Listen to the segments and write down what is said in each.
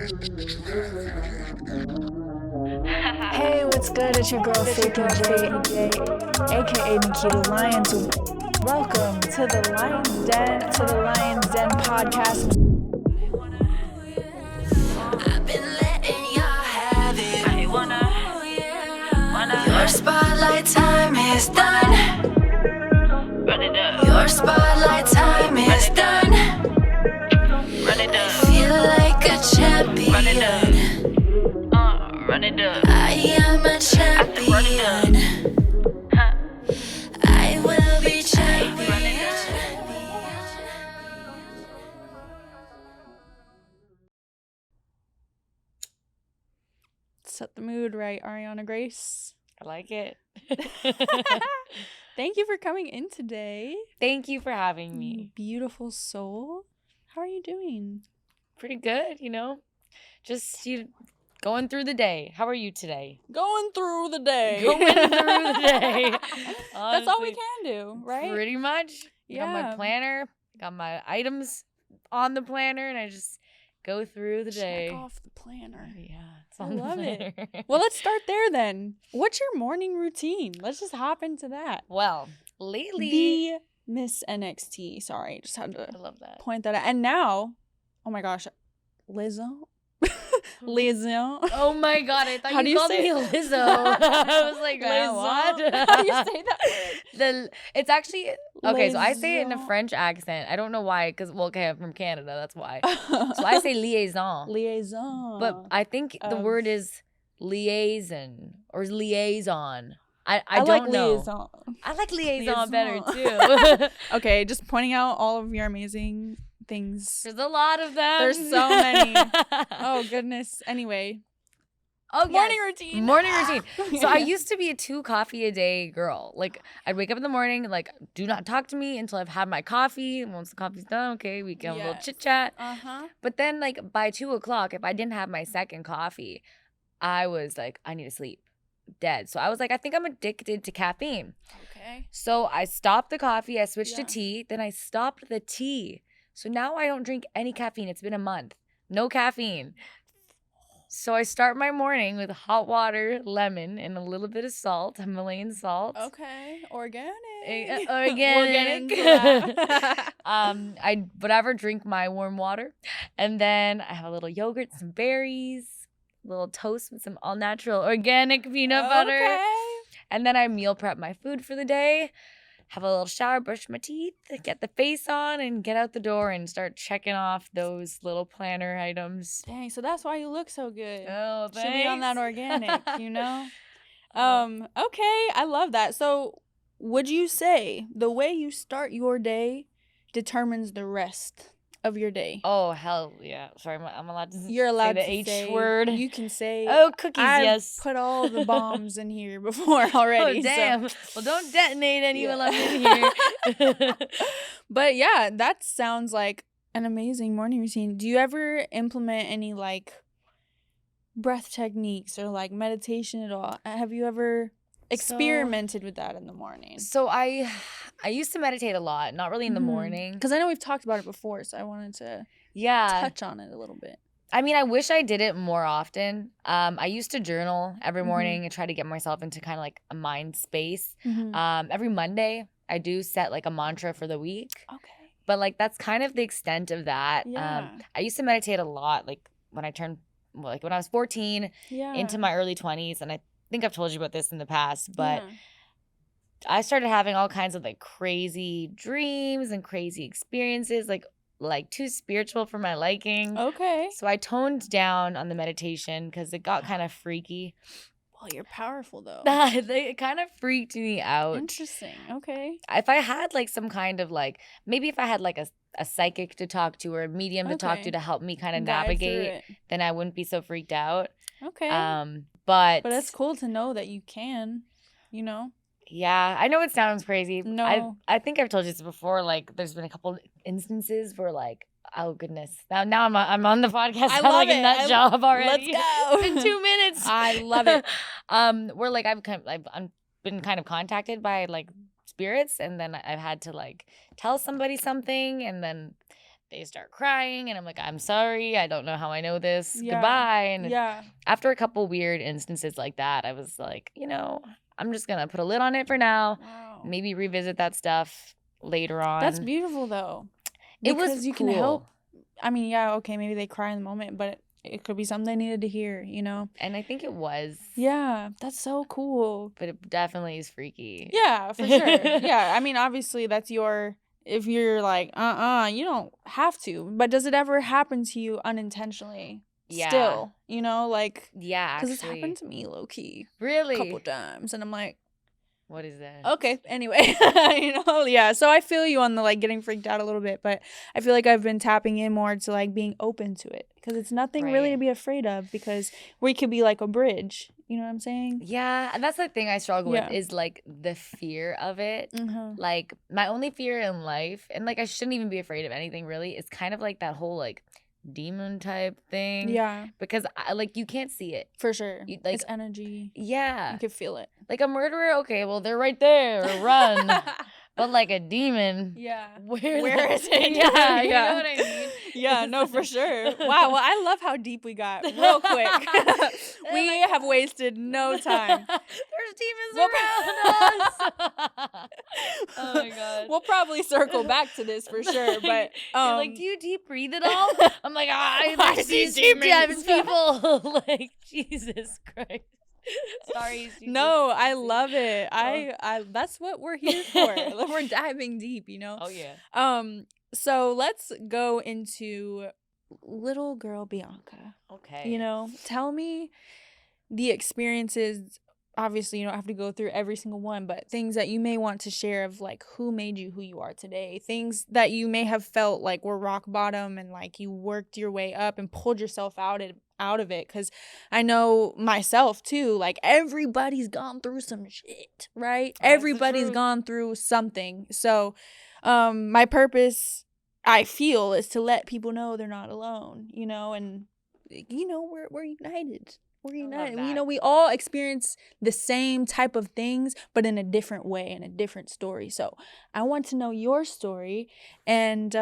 Hey, what's good? It's your girl Faithy J, aka Nikkita Lyons. Welcome to the Lyons Den podcast. I've been letting y'all have it. Your spotlight time is done. Your spotlight time is done. Feel like a champion. I am a champion. I will be champion. Set the mood right, Arianna Grace. I like it. Thank you for coming in today. Thank you for having me. Beautiful soul. How are you doing? Pretty good, Just going through the day. How are you today? Going through the day. Going through the day. That's all we Honestly, can do, right? Pretty much. Yeah. Got my planner, got my items on the planner, and I just go through the day. Check off the planner. Yeah, it's I on love the it. planner. Well, let's start there then. What's your morning routine? Let's just hop into that. Well, lately, The Miss NXT. Sorry, just had to I love that. point that out. And now, oh my gosh, Lizzo. Lizzo. Oh my god, I thought How do you you called say me it? Lizzo. I was like, Lizzo. what? How do you say that? It's actually okay. So I say it in a Liaison. French accent. I don't know why, because I'm from Canada. That's why. So I say liaison, Liaison. but I think the of- word is liaison or liaison. I like don't know. liaison. I like liaison better Liaison. too. Okay, just pointing out all of your amazing things. There's a lot of them. There's so many. Oh goodness. Anyway, Oh, morning yes. routine. Morning routine. So I used to be a 2 coffee a day girl. Like, I'd wake up in the morning, like, do not talk to me until I've had my coffee. And once the coffee's done, okay, we can have a little Yes. chit chat. Uh-huh. But then, like, by 2 o'clock, if I didn't have my second coffee, I was like, I need to sleep. Dead. So I was like, I think I'm addicted to caffeine. Okay. So I stopped the coffee. I switched Yeah. to tea. Then I stopped the tea. So now I don't drink any caffeine. It's been a month. No caffeine. So I start my morning with hot water, lemon, and a little bit of salt, Himalayan salt. Okay. Organic. Organic. Organic. I whatever drink my warm water, and then I have a little yogurt, some berries, a little toast with some all natural organic peanut butter, Okay. and then I meal prep my food for the day. Have a little shower, brush my teeth, get the face on, and get out the door and start checking off those little planner items. Dang, so that's why you look so good. Oh, Should be on that thanks. organic, Okay, I love that. So, would you say the way you start your day determines the rest of your day? Oh, hell yeah. Sorry, I'm allowed to You're allowed say to the H say, word. You can say. Oh, cookies, I've yes. put all the bombs in here before already. Oh, so- damn. Well, don't detonate any Yeah. while I'm in here. But yeah, that sounds like an amazing morning routine. Do you ever implement any like breath techniques or like meditation at all? Have you ever experimented with that in the morning? So I used to meditate a lot, not really in the morning. Because I know we've talked about it before, so I wanted to Yeah. touch on it a little bit. I mean, I wish I did it more often. I used to journal every Mhm. morning and try to get myself into kind of like a mind space. Mm-hmm. Every Monday, I do set like a mantra for the week. Okay. But like that's kind of the extent of that. Yeah. I used to meditate a lot, like when I was 14 Yeah. into my early 20s, and I think I've told you about this in the past, but Yeah. I started having all kinds of like crazy dreams and crazy experiences, like too spiritual for my liking. Okay. So I toned down on the meditation because it got kind of freaky. Well, you're powerful though. It kind of freaked me out. Interesting. Okay. If I had like some kind of like, maybe if I had like a psychic to talk to or a medium to talk Okay. to help me kind of Guide through navigate, it. then I wouldn't be so freaked out. Okay. But But it's cool to know that you can, yeah, I know it sounds crazy. No. I think I've told you this before. Like, there's been a couple instances where, like, oh goodness, now I'm on the podcast. I I'm love like it. a nut job already. Let's go. It's been 2 minutes. I love it. Where like I've been kind of contacted by like spirits, and then I've had to like tell somebody something, and then they start crying, and I'm like, I'm sorry, I don't know how I know this. Yeah. Goodbye. And Yeah. after a couple weird instances like that, I was like, I'm just gonna put a lid on it for now. Wow. Maybe revisit that stuff later on. That's beautiful though. It was Because you can help. I mean, yeah, okay, maybe they cry in the moment, but it could be something they needed to hear, And I think it was. Yeah, that's so cool. But it definitely is freaky. Yeah, for sure. Yeah, I mean, obviously that's if you're like, you don't have to. But does it ever happen to you unintentionally? Yeah. Still, Yeah, because it's happened to me low key Really? a couple times, and I'm like, what is that? okay, anyway, yeah. So I feel you on the like getting freaked out a little bit, but I feel like I've been tapping in more to like being open to it because it's nothing really to be afraid of because we could be like a bridge. You know what I'm saying? Yeah, and that's the thing I struggle with is like the fear of it. Like my only fear in life, and like I shouldn't even be afraid of anything really, is kind of like that whole like demon type thing. Yeah. Because you can't see it. For sure. It's energy. Yeah. You can feel it. Like a murderer, okay, well they're right there, run. But like a demon. Yeah. Where is it? Yeah. You know what I mean? Yeah, no, for sure. Wow. Well, I love how deep we got real quick. We have wasted no time. There's demons around us. Oh my god. We'll probably circle back to this for sure. But you're like, do you deep breathe at all? I'm like, I see demons, people. Like, Jesus Christ. Sorry. No, I love it. I that's what we're here for. We're diving deep, Oh yeah. So let's go into little girl Bianca. Okay. Tell me the experiences. Obviously, you don't have to go through every single one, but things that you may want to share of like who made you who you are today. Things that you may have felt like were rock bottom and like you worked your way up and pulled yourself out of it. Because I know myself too, like everybody's gone through some shit, right? Everybody's gone through something. So my purpose, I feel, is to let people know they're not alone, and we're united. We're united. We all experience the same type of things, but in a different way, in a different story. So I want to know your story, and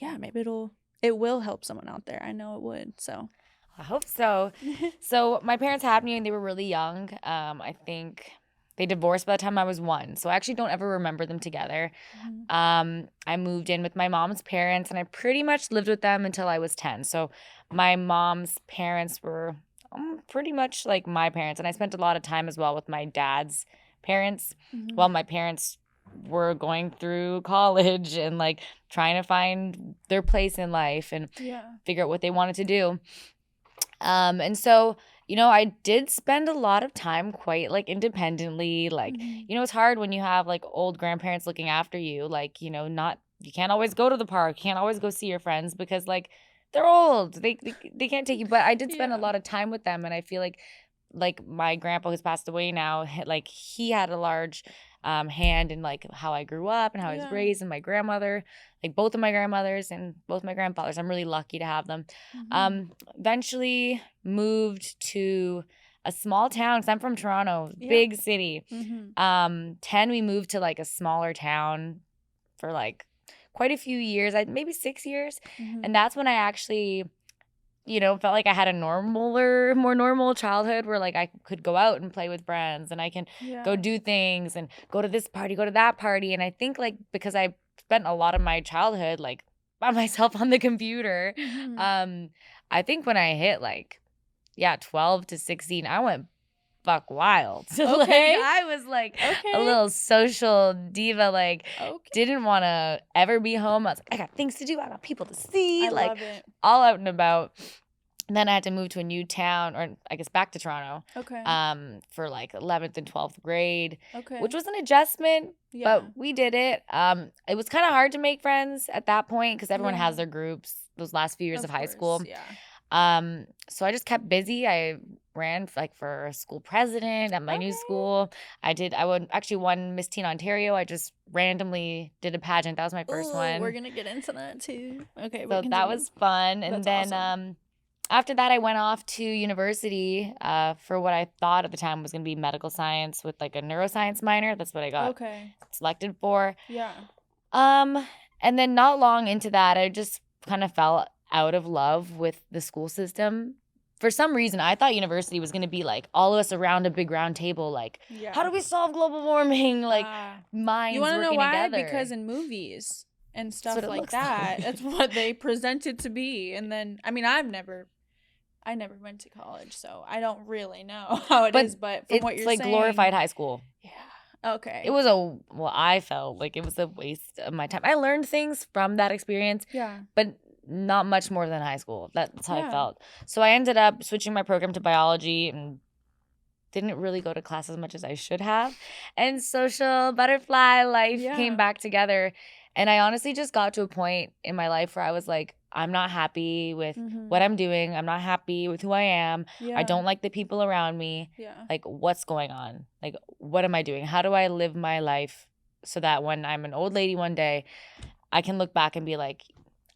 maybe it will help someone out there. I know it would. So I hope so. So my parents had me when they were really young. I think they divorced by the time I was 1. So I actually don't ever remember them together. I moved in with my mom's parents, and I pretty much lived with them until I was 10. So my mom's parents were pretty much like my parents, and I spent a lot of time as well with my dad's parents while my parents were going through college and like trying to find their place in life and figure out what they wanted to do. And so I did spend a lot of time quite like independently. Like it's hard when you have like old grandparents looking after you. Like you can't always go to the park, can't always go see your friends because like they're old. They can't take you. But I did spend a lot of time with them, and I feel like my grandpa who's passed away now, like he had a large hand in like how I grew up and how I was raised, and my grandmother, like both of my grandmothers and both my grandfathers. I'm really lucky to have them. Eventually moved to a small town because I'm from Toronto, big city. 10, we moved to like a smaller town for like quite a few years, maybe 6 years. And that's when I actually, felt like I had a more normal childhood where like I could go out and play with friends and I can go do things and go to this party, go to that party. And I think like because I spent a lot of my childhood like by myself on the computer, I think when I hit like, 12 to 16, I went buck wild. Okay. Like, I was like a little social diva, like didn't want to ever be home. I was like, I got things to do, I got people to see, I like love it. all out and about. And then I had to move to a new town, or I guess back to Toronto. For like 11th and 12th grade. Which was an adjustment, but we did it. It was kind of hard to make friends at that point because everyone has their groups those last few years of high school. So I just kept busy. I ran for school president at my new school. I won Miss Teen Ontario. I just randomly did a pageant. That was my first one. We're gonna get into that too. Okay. So that was fun. And then awesome. After that, I went off to university for what I thought at the time was going to be medical science with like a neuroscience minor. That's what I got selected for. And then not long into that, I just kind of fell out of love with the school system. For some reason, I thought university was going to be like all of us around a big round table, like, how do we solve global warming? Like, minds you want to know working why? together. Because in movies and stuff what it like looks that, like. that's what they present it to be. And then, I mean, I never went to college, so I don't really know how it is. But from what you're saying, it's like glorified high school. Yeah. Okay. It was I felt like it was a waste of my time. I learned things from that experience. Yeah. But not much more than high school. That's how I Yeah. felt. So I ended up switching my program to biology and didn't really go to class as much as I should have. And social butterfly life came back together. And I honestly just got to a point in my life where I was like, I'm not happy with what I'm doing. I'm not happy with who I am. I don't like the people around me. Yeah. Like, what's going on? Like, what am I doing? How do I live my life so that when I'm an old lady one day, I can look back and be like,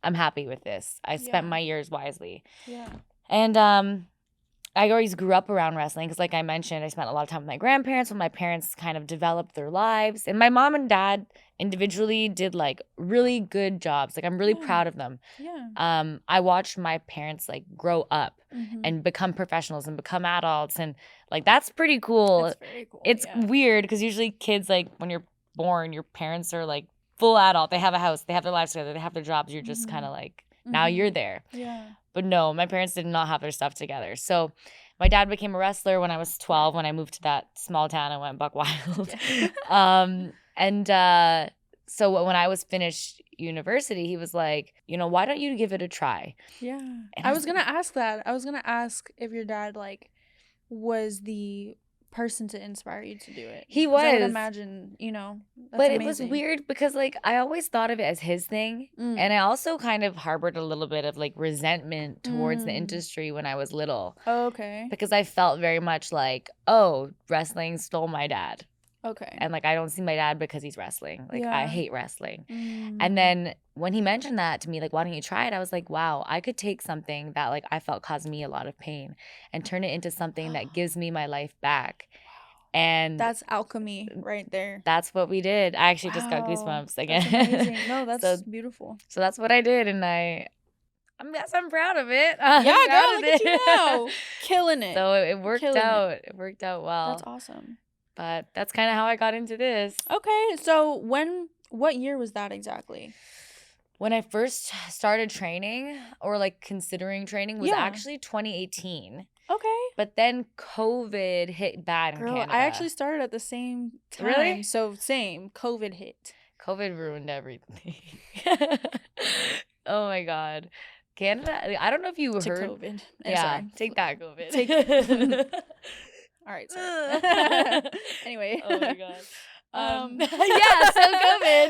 I'm happy with this. I spent my years wisely. Yeah. And I always grew up around wrestling because, like I mentioned, I spent a lot of time with my grandparents when my parents kind of developed their lives. And my mom and dad individually did, like, really good jobs. Like, I'm really proud of them. Yeah. I watched my parents, like, grow up and become professionals and become adults. And, like, that's pretty cool. That's very cool. It's weird because usually kids, like, when you're born, your parents are, like, full adult. They have a house. They have their lives together. They have their jobs. You're just kind of like, now you're there. Yeah. But no, my parents did not have their stuff together. So my dad became a wrestler when I was 12, when I moved to that small town and went buck wild. So when I was finished university, he was like, why don't you give it a try? Yeah. And I was going to ask that. I was going to ask if your dad, like, was the person to inspire you to do it. He was. I would imagine, that's but amazing. It was weird because, like, I always thought of it as his thing. And I also kind of harbored a little bit of, like, resentment towards the industry when I was little. Oh, okay. Because I felt very much like, oh, wrestling stole my dad. Okay. And, like, I don't see my dad because he's wrestling. Like, I hate wrestling. Mm. And then when he mentioned that to me, like, why don't you try it? I was like, wow, I could take something that, like, I felt caused me a lot of pain and turn it into something that gives me my life back. And that's alchemy right there. That's what we did. I actually just got goosebumps again. That's amazing. No, that's beautiful. So that's what I did, and I'm proud of it. Yeah, girl, look at you now. Killing it. So it worked out. It worked out well. That's awesome. But that's kind of how I got into this. Okay, so what year was that exactly? When I first started training, or, like, considering training, was actually 2018. Okay. But then COVID hit bad in Canada. I actually started at the same time. Really? So same. COVID hit. COVID ruined everything. Oh my God. Canada, I don't know if you heard. COVID. Sorry. Take that, COVID. Take All right, sorry. Anyway. Oh my God. Yeah, so COVID.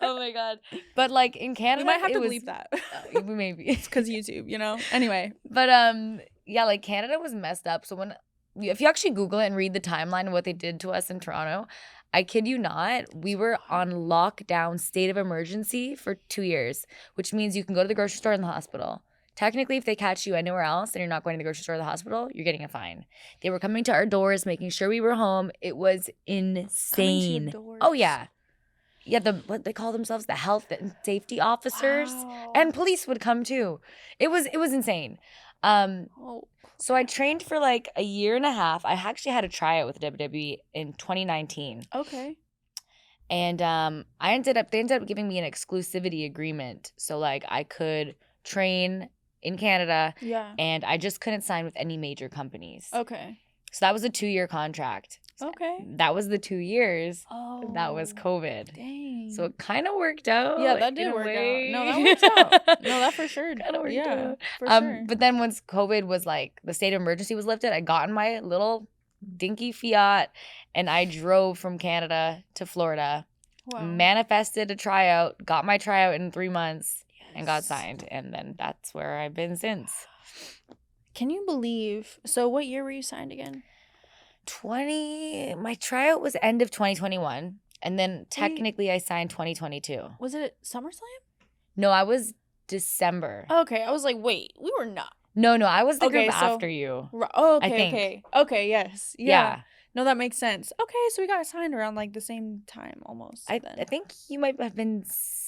Oh my God. But, like, in Canada, we might have to believe that. Maybe. It's because YouTube, Anyway. But yeah, like, Canada was messed up. So if you actually Google it and read the timeline of what they did to us in Toronto, I kid you not, we were on lockdown, state of emergency for 2 years, which means you can go to the grocery store and the hospital. Technically, if they catch you anywhere else and you're not going to the grocery store or the hospital, you're getting a fine. They were coming to our doors, making sure we were home. It was insane. Oh, yeah. Yeah, what they call themselves, the health and safety officers. Wow. And police would come too. It was insane. So I trained for, like, a year and a half. I actually had a tryout with WWE in 2019. Okay. And they ended up giving me an exclusivity agreement. So, like, I could train in Canada. Yeah. And I just couldn't sign with any major companies. Okay. So that was a 2-year contract. Okay. That was the 2 years. Oh. That was COVID. Dang. So it kind of worked out. Yeah, that did work out. No, that worked out. No, that for sure. Kind of worked out. For sure. But then once COVID was, like, the state of emergency was lifted, I got in my little dinky Fiat and I drove from Canada to Florida. Wow. Manifested a tryout, got my tryout in 3 months. And got signed, and then that's where I've been since. Can you believe? So what year were you signed again? My tryout was end of 2021, and then technically I signed 2022. Was it SummerSlam? No, I was December. Okay, I was like, wait, we were not. No, I was the group after you. Oh, okay, okay, yes, yeah. No, that makes sense. Okay, so we got signed around like the same time almost. I then. think you might have been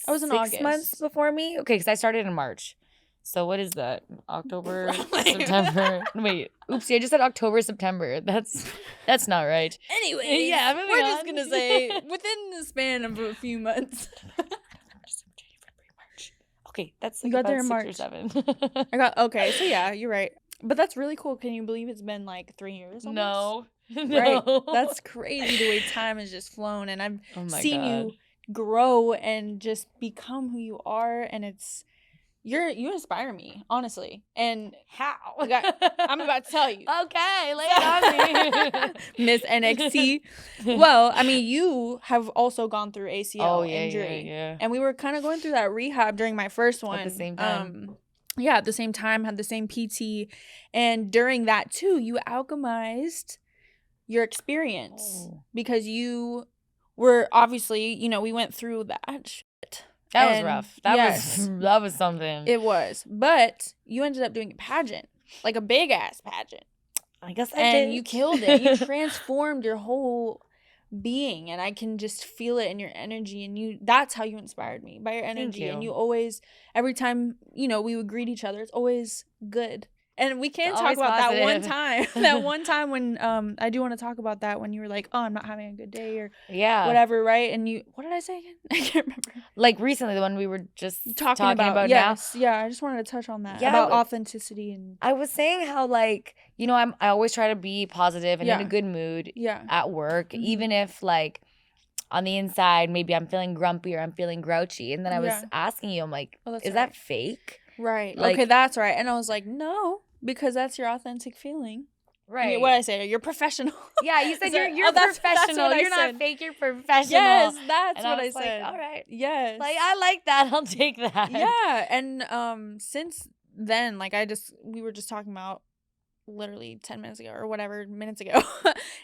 I was in 6 months August. before me. Okay, because I started in March. So what is that? October, September. Wait, oopsie! I just said October, September. That's not right. Anyways, Yeah, moving we're just on. gonna say within the span of a few months. Okay, that's You like got there about in 6 or March. 7. I got okay. So yeah, you're right. But that's really cool. Can you believe it's been like 3 years? Almost? No, Right. no. That's crazy the way time has just flown, and I've Oh my seen God. you grow and just become who you are, and you inspire me, honestly. And How? I'm about to tell you. Okay, lay it on me. Miss NXT. Well, I mean, you have also gone through ACL injury. Yeah. And we were kind of going through that rehab during my first one. At the same time. Yeah, at the same time, had the same PT. And during that, too, you alchemized your experience. Because you were obviously, we went through that shit. That was rough. That was something. It was. But you ended up doing a pageant. Like a big-ass pageant. I guess I did. And you killed it. You transformed your whole being, and I can just feel it in your energy, and that's how you inspired me, by your energy. Thank you. And you always, every time, we would greet each other, it's always good. And we can't talk about positive. that one time when I do want to talk about that, when you were like, oh, I'm not having a good day, or whatever, right? And what did I say again? I can't remember. Like recently, the one we were just talking about yes, now. Yeah, I just wanted to touch on that, Yeah, about authenticity. And I was saying how, like, I always try to be positive and in a good mood at work, even if, like, on the inside, maybe I'm feeling grumpy or I'm feeling grouchy. And then I was asking you, I'm like, is that fake? Right. Like, okay, that's right. And I was like, no, because that's your authentic feeling. Right. What did I say? You're professional. Yeah, you said you're professional. You're not fake, you're professional. Yes, that's and what I was said. Like, all right. Yes. Like, I like that. I'll take that. Yeah. And since then, like, we were just talking about literally 10 minutes ago or whatever minutes ago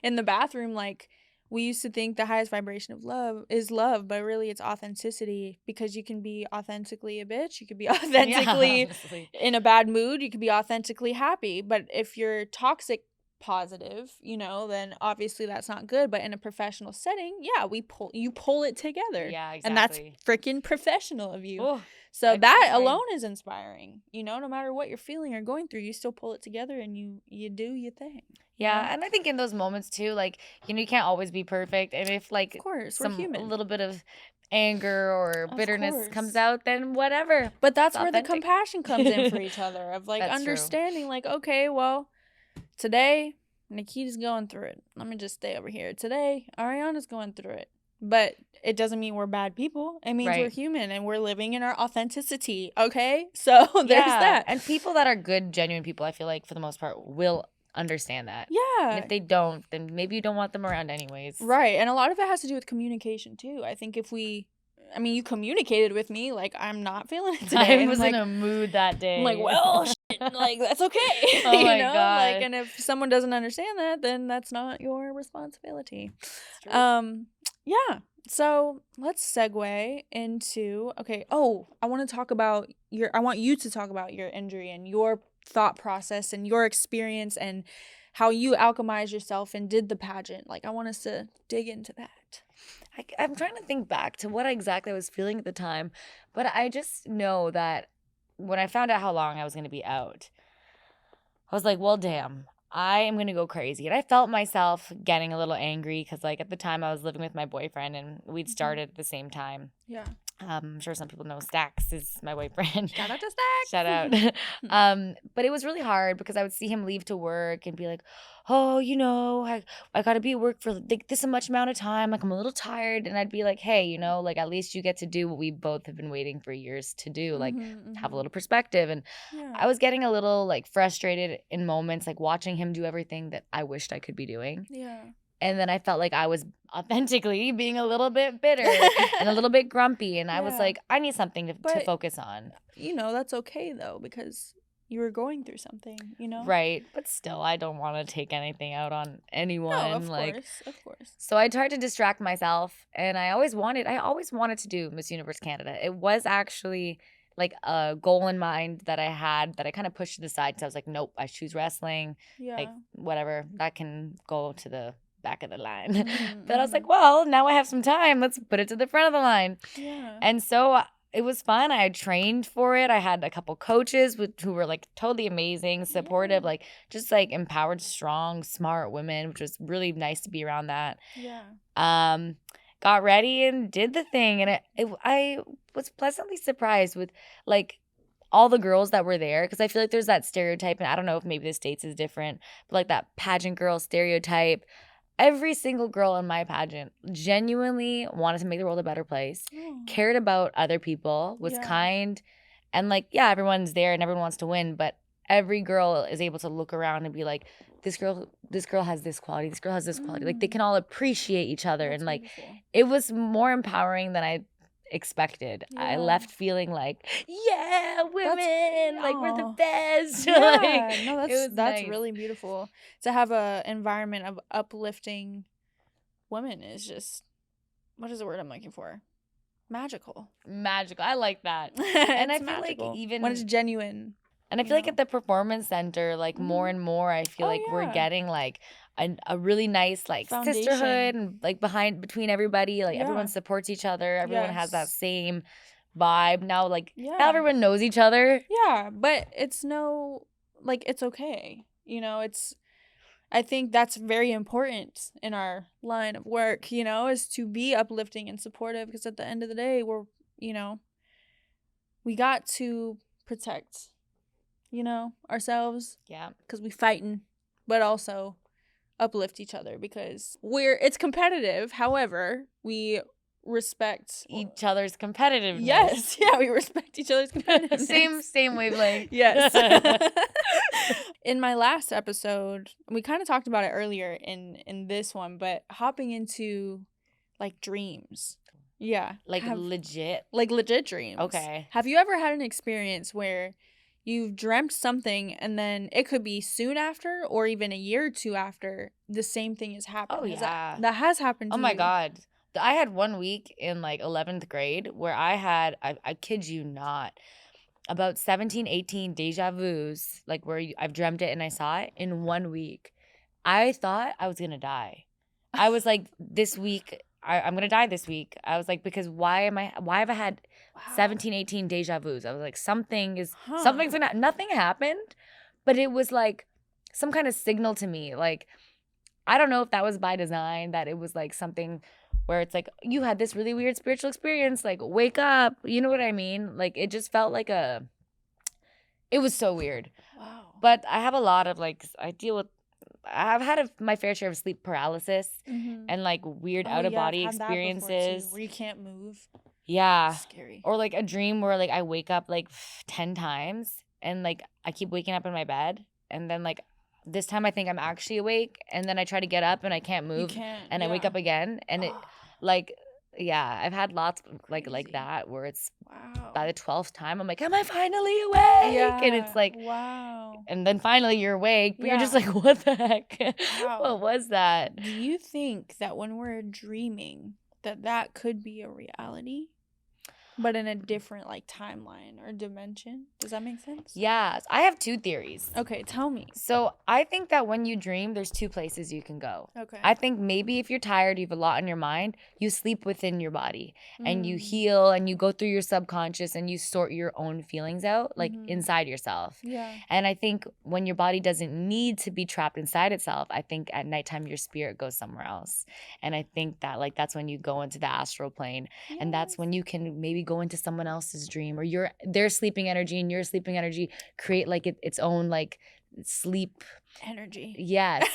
in the bathroom, like, we used to think the highest vibration of love is love, but really it's authenticity, because you can be authentically a bitch. You could be authentically in a bad mood. You could be authentically happy. But if you're toxic positive, then obviously that's not good. But in a professional setting, you pull it together. Yeah, exactly. And that's freaking professional of you. Oh, so that alone is inspiring. No matter what you're feeling or going through, you still pull it together and you do your thing. Yeah, and I think in those moments too, like, you can't always be perfect. And if, like, of course, a little bit of anger or bitterness comes out, then whatever. But that's where the compassion comes in for each other, of like understanding, like, okay, well, today Nikkita's going through it. Let me just stay over here. Today Arianna's going through it. But it doesn't mean we're bad people. It means we're human and we're living in our authenticity. Okay? So there's that. And people that are good, genuine people, I feel like for the most part will understand that. Yeah. And if they don't, then maybe you don't want them around anyways. Right. And a lot of it has to do with communication too. I think you communicated with me, like, I'm not feeling it today. I was in a mood that day. I'm like, well, shit, like, that's okay. Oh my God. Like, and if someone doesn't understand that, then that's not your responsibility. Yeah. So let's segue into, okay. Oh, I want you to talk about your injury and your thought process and your experience and how you alchemized yourself and did the pageant. Like, I want us to dig into that. I'm trying to think back to what exactly I was feeling at the time, but I just know that when I found out how long I was going to be out, I was like, well, damn, I am going to go crazy. And I felt myself getting a little angry because, like, at the time I was living with my boyfriend and we'd started at the same time. Yeah. I'm sure some people know Stax is my boyfriend. Shout out to Stax. Shout out. But it was really hard because I would see him leave to work and be like, oh, I got to be at work for like this much amount of time. Like, I'm a little tired. And I'd be like, hey, like, at least you get to do what we both have been waiting for years to do. Like, have a little perspective. And I was getting a little, like, frustrated in moments, like, watching him do everything that I wished I could be doing. Yeah. And then I felt like I was authentically being a little bit bitter and a little bit grumpy. And I was like, I need something to focus on. That's okay, though, because you were going through something, Right. But still, I don't want to take anything out on anyone. No, of course. So I tried to distract myself. And I always wanted to do Miss Universe Canada. It was actually like a goal in mind that I had that I kind of pushed to the side. So I was like, nope, I choose wrestling. Yeah. Like, whatever. That can go to the back of the line. Mhm, But I was mhm. like, well, now I have some time. Let's put it to the front of the line. Yeah. And so it was fun. I trained for it. I had a couple coaches who were like totally amazing, supportive, Yeah. like just like empowered, strong, smart women, which was really nice to be around that. Yeah. Got ready and did the thing. And I was pleasantly surprised with like all the girls that were there, because I feel like there's that stereotype, and I don't know if maybe the States is different, but like that pageant girl stereotype. Every single girl in my pageant genuinely wanted to make the world a better place, Oh. cared about other people, was Yeah. kind, and like, yeah, everyone's there and everyone wants to win, but every girl is able to look around and be like, this girl has this quality, this girl has this quality. Like they can all appreciate each other. That's And like beautiful. it was more empowering than I expected. I Yeah. left feeling like, yeah, women, like we're the Aw. best. Yeah. Like, No, it was that's nice. really beautiful. To have a environment of uplifting women is just, what is the word I'm looking for? Magical. Magical. I like that. And I feel like even when it's genuine. And I you feel like know. at the performance center, like more Mhm. and more, I feel Oh, like we're yeah. getting like a really nice like Foundation. sisterhood and like between everybody, like Yeah. everyone supports each other. Everyone has that Yes. same vibe. Now like now Yeah. everyone knows each other. Yeah, but it's it's okay. I think that's very important in our line of work, is to be uplifting and supportive, because at the end of the day, we got to protect, ourselves, Yeah. because we fighting, but also uplift each other, because it's competitive. However, we respect Each other's competitiveness. Yes, yeah, we respect each other's competitiveness. same wavelength. Yes. In my last episode, we kind of talked about it earlier in this one, but hopping into like dreams. Yeah. Like legit. Like legit dreams. Okay. Have you ever had an experience where you've dreamt something and then it could be soon after or even a year or two after the same thing has happened? Oh, yeah. That has happened to Oh you. my God. I had 1 week in like 11th grade where I had, I kid you not, about 17, 18 deja vus, like where I've dreamt it and I saw it in 1 week. I thought I was going to die. I was like, this week, I'm going to die this week. I was like, because why have I had Wow. 17, 18 deja vus? I was like, something's Huh. gonna, nothing happened, but it was like some kind of signal to me. Like, I don't know if that was by design, that it was like something where it's like, you had this really weird spiritual experience, like wake up, you know what I mean? Like it just felt like it was so weird. Wow. But I have a lot of like, I've had my fair share of sleep paralysis Mhm. and like weird Oh, out of yeah, I've body had that before, too, experiences. where you can't move. Yeah. Scary. Or like a dream where like I wake up like 10 times and like I keep waking up in my bed, and then like this time I think I'm actually awake, and then I try to get up and I can't You move, can't. and I wake up again, and it like, yeah, I've had lots like Crazy. that where it's Wow. by the 12th time I'm like, am I finally awake? Yeah. And it's like, wow. and then finally you're awake, but you're just Yeah. like, what the heck? Wow. What was that? Do you think that when we're dreaming that could be a reality, but in a different like timeline or dimension? Does that make sense? Yeah, I have 2 theories. Okay, tell me. So I think that when you dream, there's 2 places you can go. Okay. I think maybe if you're tired, you have a lot on your mind, you sleep within your body and you Mm. heal and you go through your subconscious and you sort your own feelings out like Mhm. inside yourself. Yeah. And I think when your body doesn't need to be trapped inside itself, I think at nighttime your spirit goes somewhere else. And I think that like that's when you go into the astral plane, and that's when you can maybe go into someone else's dream, or their sleeping energy and your sleeping energy create like its own like sleep energy. Yes.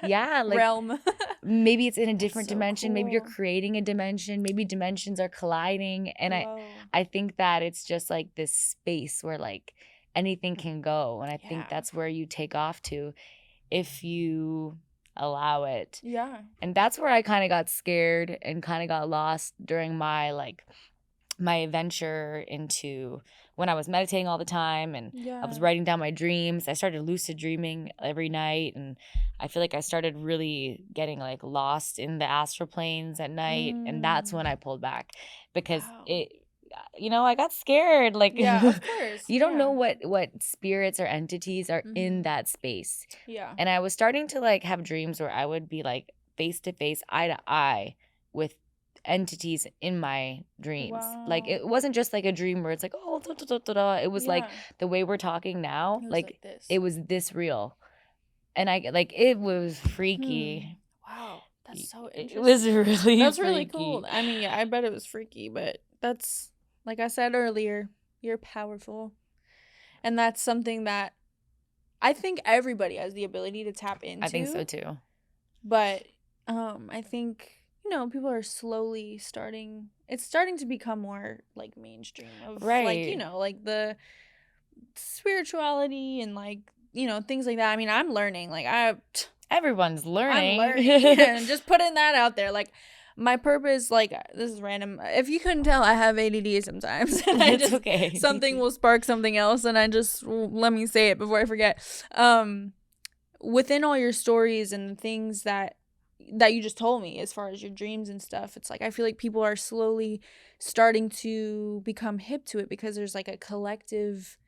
Yeah, like realm. maybe it's in a different so dimension. Maybe you're cool. creating a dimension. Maybe dimensions are colliding. And Whoa. I think that it's just like this space where like anything can go. And I Yeah. think that's where you take off to if you allow it. Yeah. And that's where I kind of got scared and kind of got lost during my venture into when I was meditating all the time, and Yeah. I was writing down my dreams. I started lucid dreaming every night, and I feel like I started really getting like lost in the astral planes at night, and that's when I pulled back because Wow. I got scared. Like, Yeah, of course. you don't yeah. know what spirits or entities are in Mhm. that space. Yeah. And I was starting to like have dreams where I would be like face to face, eye to eye with entities in my dreams. Like, it wasn't just like a dream where it's like, oh, da, da, da, da, da. It was like the way we're talking now, It was like this. it was this real. And it was freaky. Wow. That's so interesting. It was really That's freaky. really cool. I mean, yeah, I bet it was freaky, but that's, like I said earlier, you're powerful. And that's something that I think everybody has the ability to tap into. I think so too. But I think, people are slowly it's starting to become more like mainstream of like, like the spirituality and like, things like that. I mean, I'm learning. Like Everyone's learning. I'm learning. And just putting that out there. Like, my purpose, like, this is random. If you couldn't tell, I have ADD sometimes. And It's okay. Something will spark something else, and I just, let me say it before I forget. Within all your stories and the things that you just told me, as far as your dreams and stuff, it's like, I feel like people are slowly starting to become hip to it because there's like a collective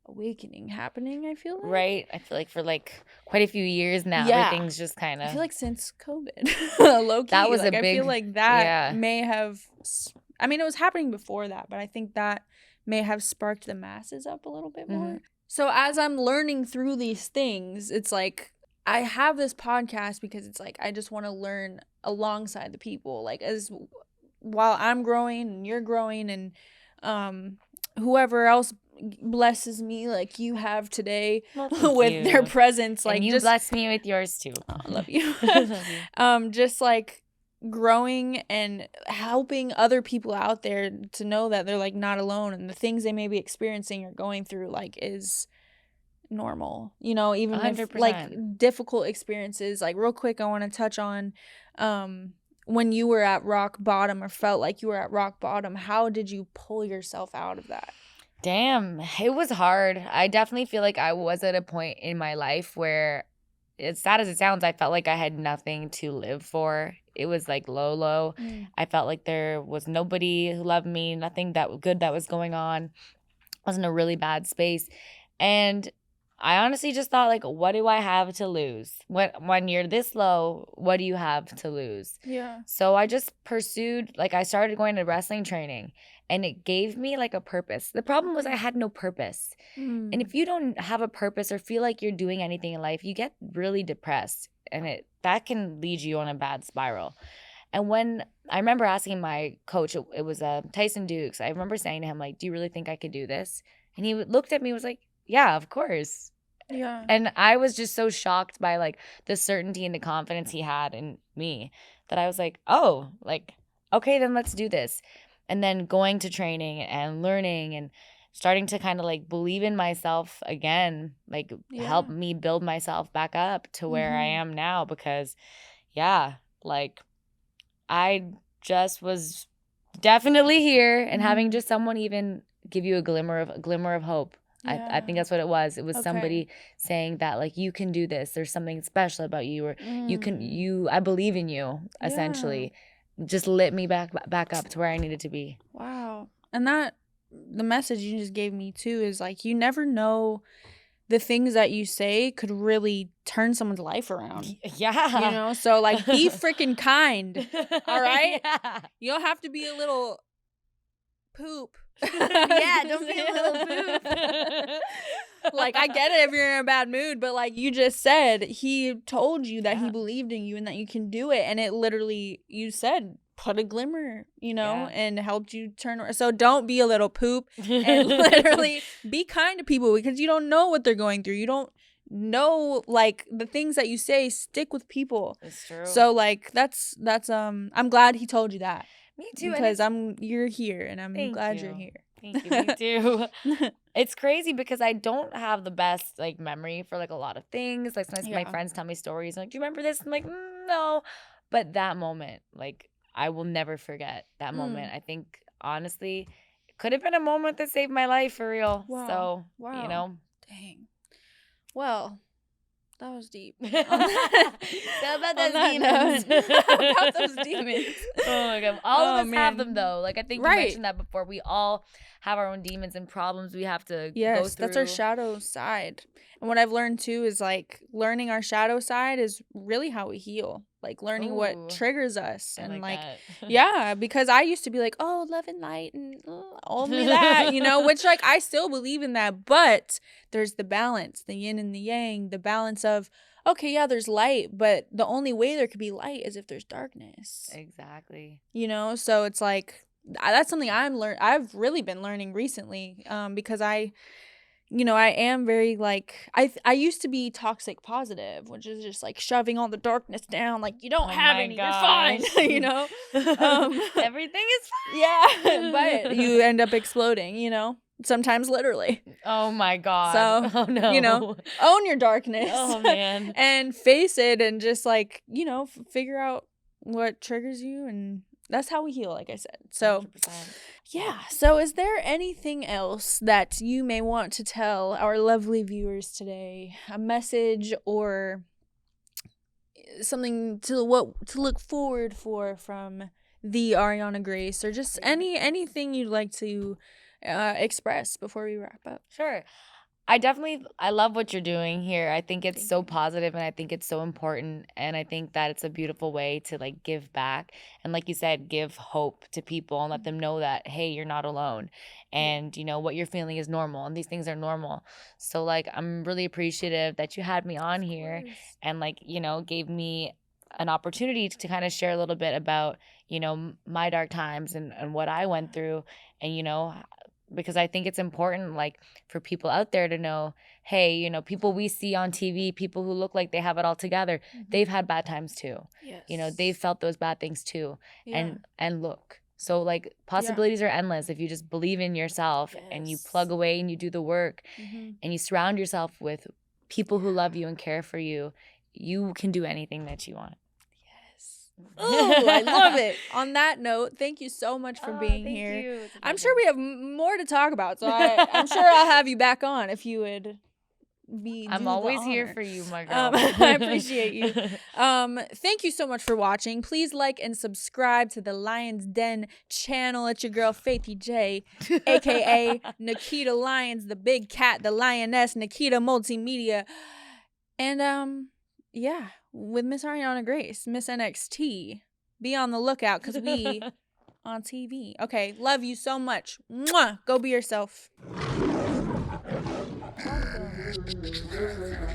awakening happening, I feel like. Right. I feel like for like quite a few years now, everything's just kind of. I feel like since COVID, low key, that was like, a big. I feel like that may have. I mean, it was happening before that, but I think that may have sparked the masses up a little bit more. So as I'm learning through these things, it's like I have this podcast because it's like I just want to learn alongside the people, like as while I'm growing and you're growing, and whoever else blesses me like you have today with their presence, like, and you just bless me with yours too. I love you. Love you. Just like growing and helping other people out there to know that they're like not alone, and the things they may be experiencing or going through like is normal, even 100%. If like difficult experiences. Like, real quick, I want to touch on when you were at rock bottom or felt like you were at rock bottom, how did you pull yourself out of that? Damn, it was hard. I definitely feel like I was at a point in my life where, as sad as it sounds, I felt like I had nothing to live for. It was like low. I felt like there was nobody who loved me, nothing that good that was going on. I was in a really bad space. And I honestly just thought, like, what do I have to lose? When you're this low, what do you have to lose? Yeah. So I just pursued, like, I started going to wrestling training, and it gave me like a purpose. The problem was I had no purpose. And if you don't have a purpose or feel like you're doing anything in life, you get really depressed, and that can lead you on a bad spiral. And when I remember asking my coach, it was Tyson Dukes. I remember saying to him, like, do you really think I could do this? And he looked at me and was like, yeah, of course. Yeah. And I was just so shocked by like the certainty and the confidence he had in me that I was like, oh, like, okay, then let's do this. And then going to training and learning and starting to kind of like believe in myself again, like help me build myself back up to where I am now. Because like I just was definitely here, and having just someone even give you a glimmer of hope. I think that's what it was. It was somebody saying that, like, you can do this. There's something special about you, or I believe in you, essentially. Just lit me back up to where I needed to be. Wow. And the message you just gave me too is like, you never know, the things that you say could really turn someone's life around. Yeah. So like, be freaking kind. All right? Yeah. You don't have to be a little poop. Yeah, don't be a little poop. Like, I get it if you're in a bad mood, but like you just said, he told you that he believed in you and that you can do it. And it literally, you said, put a glimmer, and helped you turn around. So don't be a little poop, and literally be kind to people, because you don't know what they're going through. You don't know, like, the things that you say stick with people. It's true. So like, that's I'm glad he told you that. Me too. Because you're here, and I'm glad you're here. Thank you. Me too. It's crazy because I don't have the best like memory for like a lot of things. Like, sometimes my friends tell me stories like, do you remember this? I'm like, no. But that moment, like, I will never forget that moment. I think, honestly, it could have been a moment that saved my life, for real. Wow. So, Dang. Well, that was deep. So about those demons. About those demons. Oh my God. All of us have them, though. Like, I think you mentioned that before. We all have our own demons and problems we have to go through. That's our shadow side. And what I've learned too is like, learning our shadow side is really how we heal. like learning Ooh, what triggers us. I And like like that. yeah, because I used to be like, oh, love and light and only that, you know, which like I still believe in that, but there's the balance, the yin and the yang, the balance of, okay, yeah, there's light, but the only way there could be light is if there's darkness. Exactly. You know, so it's like that's something I've really been learning recently, because I am very like I used to be toxic positive, which is just like shoving all the darkness down, like you don't have my any, you're fine, gosh. you know. Everything is fine. Yeah, but you end up exploding, sometimes literally. Oh my God. So, Oh no. Own your darkness. Oh man. And face it, and just like, figure out what triggers you, and that's how we heal, like I said. So 100%. yeah. So is there anything else that you may want to tell our lovely viewers today? A message or something to look forward for from the Arianna Grace, or just anything you'd like to express before we wrap up? Sure. I love what you're doing here. I think it's Thank so you. positive, and I think it's so important, and I think that it's a beautiful way to like give back and, like you said, give hope to people and let them know that, hey, you're not alone, and what you're feeling is normal, and these things are normal. So like I'm really appreciative that you had me on here and like gave me an opportunity to kind of share a little bit about my dark times and what I went through, and because I think it's important, like, for people out there to know, hey, people we see on TV, people who look like they have it all together, they've had bad times too. Yes. They've felt those bad things too. Yeah. And look, so like possibilities are endless if you just believe in yourself and you plug away and you do the work and you surround yourself with people who love you and care for you. You can do anything that you want. Oh, I love it. On that note, thank you so much for being thank here. you. It's a I'm sure pleasure. we have more to talk about, so I'm sure I'll have you back on if you would do I'm the always here honor. for you, my girl. I appreciate you. Thank you so much for watching. Please like and subscribe to the Lyons Den channel. It's your girl Faithy J, aka Nikkita Lyons, the big cat, the Lyoness, Nikkita Multimedia, and yeah, with Miss Arianna Grace, Miss NXT. Be on the lookout because we on TV. Okay, love you so much. Mwah! Go be yourself. Awesome.